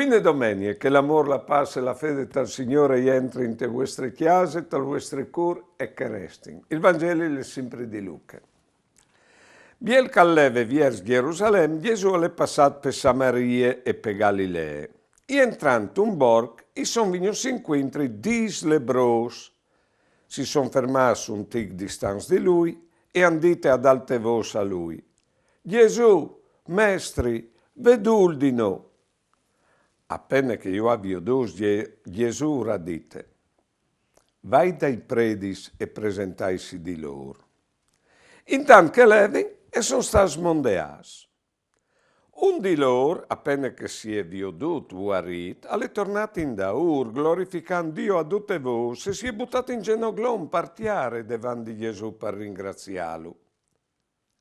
Quindi domenica, che l'amore, la pace e la fede dal Signore entri in te vostre chiese, tal vostre cur e che restino. Il Vangelo è sempre di Luca. Biel calleve viers Gerusalemme, Gesù è passato per Samaria e per Galilea. E entrando un borg, i sono venuti incontri 10 lebrosi. Si sono fermati un tic distanza di lui e hanno detto ad alte voci a lui: Gesù, mestri, vedul di noi. Appena che io abbia udito, Gesù ha detto: vai dai predis e presentaisi di loro. Intanto che levi e sono stati smondeati. Un di loro, appena che si è veduto guarito, è tornato in Daur, glorificando Dio a tutte voci, e si è buttato in genoglo partiare davanti di Gesù per ringraziarlo.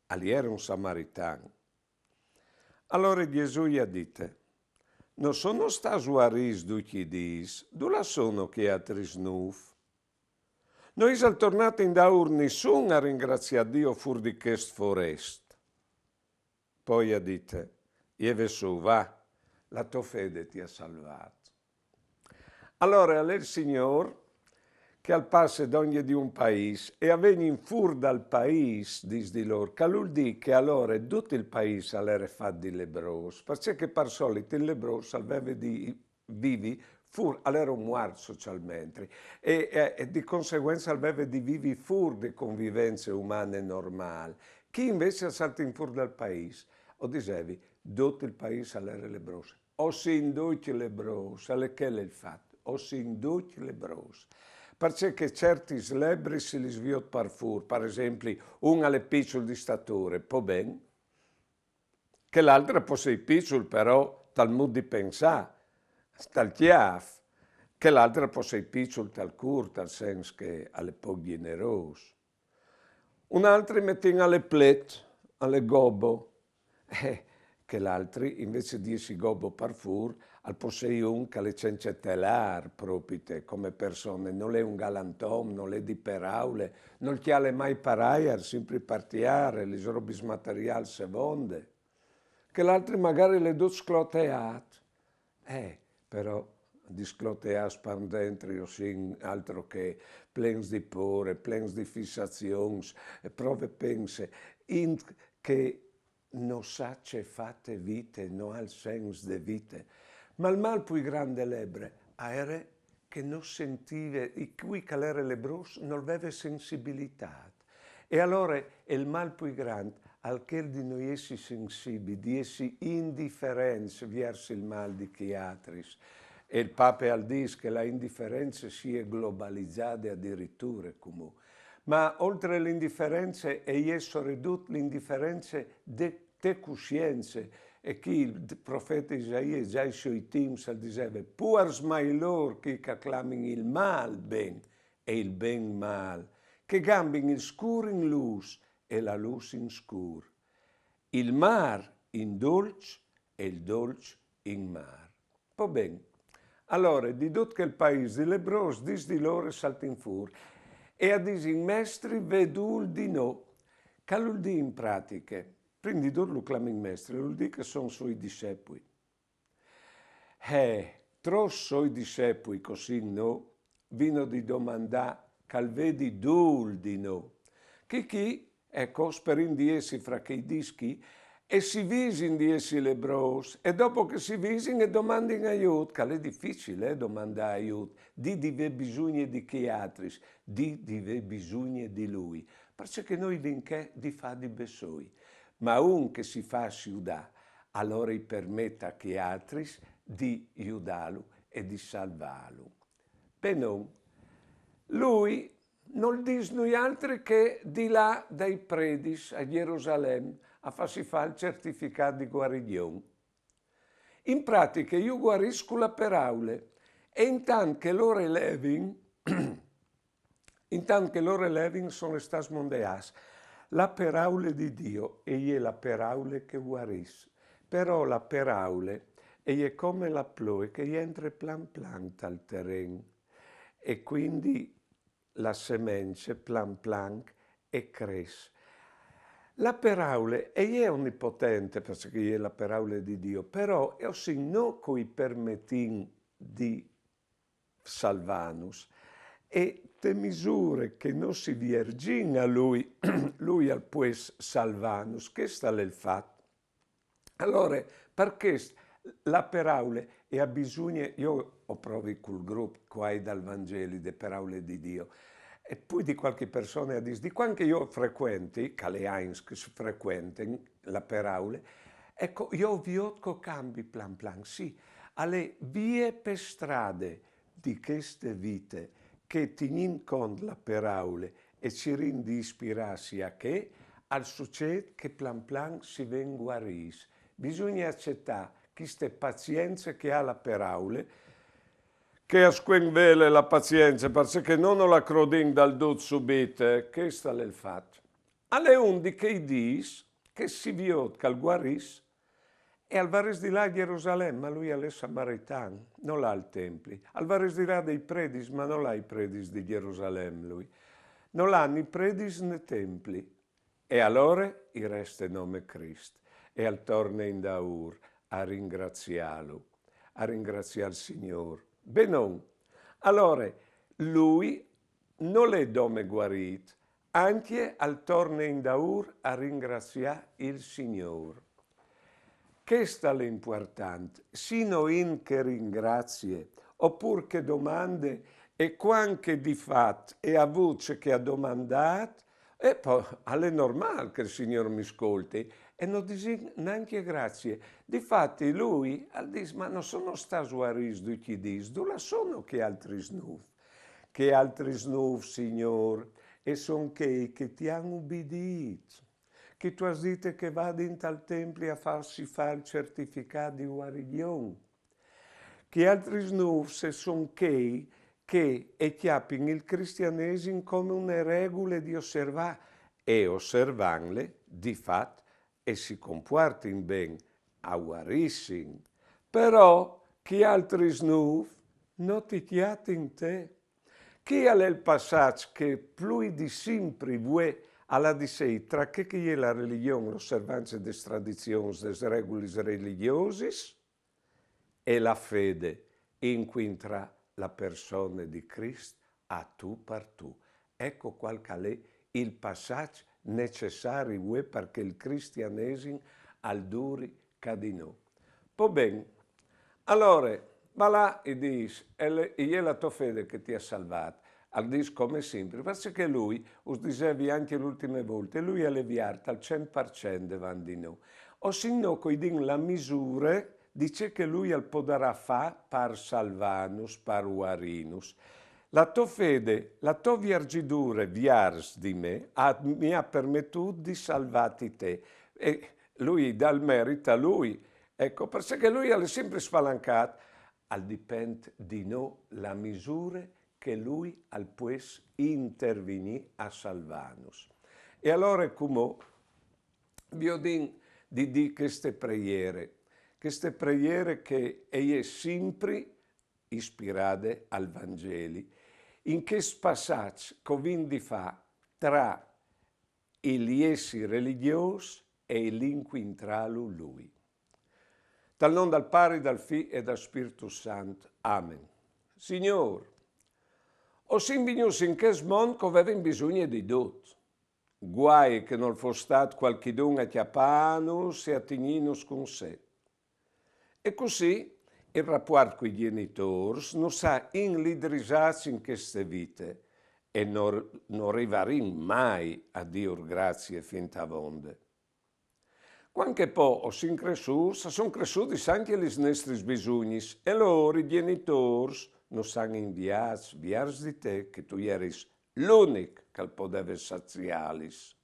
Ali era un samaritano. Allora Gesù gli ha detto: non sono stati guariti tutti i dis, dove sono che altri snuf? Noi siamo tornati in Daur, nessuno a ringraziare Dio fur di quest forest. Poi ha detto: Ieve su, va, la tua fede ti ha salvato. Allora è il Signore che al passo d'ogni di un paese e avveni in fur dal paese, dis di loro, che vuol dire che allora tutto il paese all'era fatto di lebrosi, perché per solito il lebrosi aveva di vivi fur all'era muerto socialmente e di conseguenza aveva di vivi fur di convivenze umane normali. Chi invece è saltato in fur dal paese, o dicevi, tutto il paese all'era lebrosi, o si induce lebrosi, alle che è il fatto, o si induce lebrosi. Perché certi slebri si li sviot par fur, per esempio, un alle piccolo di statura, può ben, che l'altro può essere piccolo, però tal modo di pensare, tal chiaf, che l'altro può essere piccolo, tal cur, tal senso che alle poco generoso. Un altro mette alle plet, alle gobbo, che l'altro invece di essere gobbo par fur, al possei un che le cencetelar propite come persone, non è un galantom, non è di peraule, non chiale mai paraiar, sempre partiare, le robis materiali seconde, che l'altro magari le do scloteat, però di scloteat span dentro io sin altro che plens di pore, plens di fissazioni, prove pense, in che non sa c'è fatte vite, non ha il senso de vite. Ma il mal più grande lebre era che non sentiva, i cui calere lebros non aveva sensibilità. E allora il mal più grande, al che di noi essi sensibili, di essi indifferenza verso il mal di chiatris. E il Papa al dice che la indifferenza sia globalizzata addirittura come. Ma oltre l'indifferenza è esso ridotto l'indifferenza de coscienze. E chi il profeta Isaia già ai suoi teams diceva: puars mai lor che acclamin il mal ben e il ben mal, che gambin il scuro in luz e la luz in scur, il mar in dolce e il dolce in mar. Va bene. Allora, di tutto che il paese di lebros dis di loro salta in fur e a disi mestri vedul di no, che vuol dire in pratica. Quindi lo clamin mestri, vuol dire che sono suoi discepoli. Tros suoi discepoli così no, vino di domandare cal vedi dul di no. Chi, ecco, sperin di essi fra che i dischi, e si visin di essi lebros, e dopo che si visin e domandin aiuto, che è difficile domandare aiuto, di dive bisogni di chi altri, di dive bisogni di lui, perché noi vinché di fa di besoi, ma un che si fa aiutare, allora permetta a chi altri di aiutarlo e di salvarlo. Penon, lui non dice noi altri che di là dai predis a Gerusalemme a farsi fare il certificato di guarigione. In pratica io guarisco la peraule e intanto che loro elevin sono stati mondeas. La peraule di Dio è la peraule che guaris. Però la peraule è come la ploe che entra plan plan dal terreno e quindi la semente plan plan e cresce. La paraula è onnipotente perché è la paraula di Dio, però è aussi non coi permettin di salvanus e te misure che non si viergin a lui, lui al pues salvanus, che sta il fatto. Allora, perché la paraula e ha bisogno, io ho provi col gruppo qua dal Vangeli, de paraule di Dio, e poi di qualche persona di quando io frequenti, che le Heinz che si frequentano la paraula, ecco, io vi ho cambi plan plan, sì, alle vie per strade di queste vite che tinin con la paraula e ci rindi ispirarsi a che, al succede che plan plan si ven guaris. Bisogna accettare queste pazienze che ha la paraula, che a squenvele la pazienza, perché non ho la crodin dal dut subite, che sta il fatto. Alle undi che dis, che si viot che al guaris, e al vares di là a Gerusalemme, ma lui è samaritano, non l'ha il templi. Al vares di là dei predis, ma non l'ha i predis di Gerusalemme lui. Non l'hanno i predis né templi. E allora il resta nome Cristo. E al torna in daur a ringraziarlo, a ringraziare il Signore. Benon. Allora, lui non le dome guarito, anche al torna in daur a ringraziare il Signore. Che sta l'importante? Sino in che ringrazie, oppure che domande, e quanche di fatto e a voce che ha domandato, e poi è normale che il Signore mi ascolti, e non dice neanche grazie. Difatti lui dice, ma non sono stato guarito di chi dice, dove sono che altri snuf? Che altri snuf, Signore, e sono che ti hanno ubbidito. Che tu hai detto che vado in tal tempio a farsi fare il certificato di guarigione. Che altri snuf se sono che chiappino il cristianesimo come una regola di osservare e osservarle di fatto e si comportano bene, aguarissimi. Però chi altri snuf non ti chiati in te. Chi è il passaggio che più di sempre vuoi alla di sé tra che è la religione, l'osservanza delle tradizioni, delle regole religiose e la fede in cui entra la persona di Cristo a tu per tu. Ecco qual è il passaggio necessario perché il cristianesimo al duri cadino. Poi bene, allora, va là e dice, è la tua fede che ti ha salvato. Al dice come sempre, perché lui, us dicevi anche le ultime volte, lui è leviarta al 100% davanti di noi. O se no, coi din la misura, dice che lui al potrà fare per salvanus, per uarinus. La tua fede, la tua virgidura viars di me, mi ha permesso di salvarti te. E lui dà il merito a lui. Ecco, perché lui è sempre spalancato, al dipende di noi la misura che lui al pues intervenì a salvarnos. E allora come vi ho detto di queste preghiere che è sempre ispirate al Vangeli, in che passaggio quindi fa tra gli essi religiosi e l'inquintralo lui. Dal nome del Padre, dal Figlio e dal Spirito Santo. Amen. Signore, ho sinvignos in che mondo che aveva bisogno di tutto. Guai che non fosse stato qualchidun a chiappanus e a tigninus con sé. E così il rapporto con i genitori non sa inlidrisarsi in queste vite e non arrivarin mai a dir grazie fin t'avonde. Quanche po' sono cresciuti anche gli nostri bisogni e loro i genitori non sanno inviarsi verso di te che tu eri l'unico che poteva sazialis.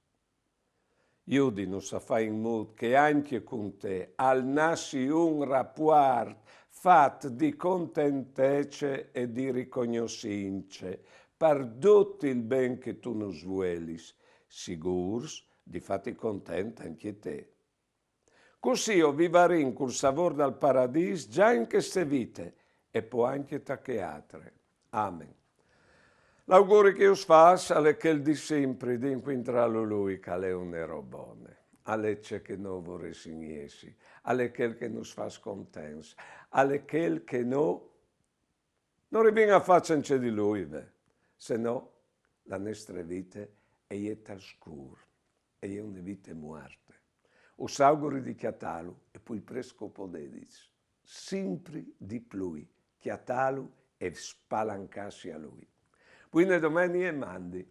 Iudi non sa fare in modo che anche con te al nasci un rapporto fatto di contentezza e di riconoscenza per tutto il ben che tu non vuelis, sicurs di fatti contenta anche te. Così io vivarin col savor dal paradiso già in queste vite e può anche tacche altre. Amen. L'augurio che us fas è che il di sempre di incontrarlo lui che è un erobone, alle c'è che non vorresti niesi, alle quel che nos fa contents, alle quel che no non riviene a faccia di lui, se no la nostra vita è trascura, è una vita morta. Us auguri di chiatalu e poi presco podedis, sempre di più, chiatalu e spalancassi a lui. Buone domani e mandi.